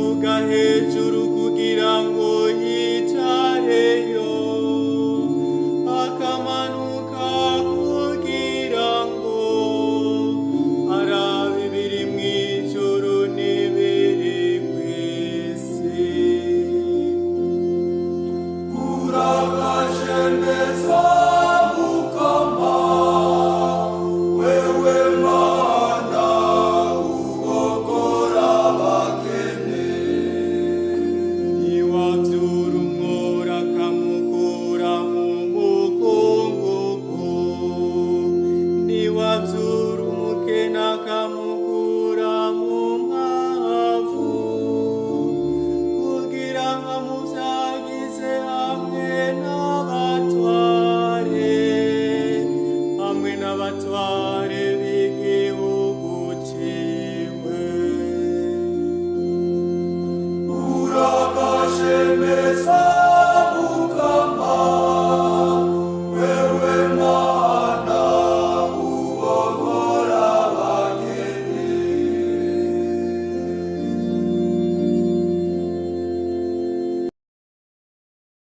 akaduga hejuru kugira ngo yicareyo, akamanuka kugira ngo arabe ibiri mw'ijuru n'ibiri kw'isi. Urakaje neza Mukama, wewe Mana ugokora abakene. Niwavyura umwora akamukura mu mukungugu, niwavyura umukene akamukura mu mwavu, kugira ngo amuvyagize hamwe n'abatware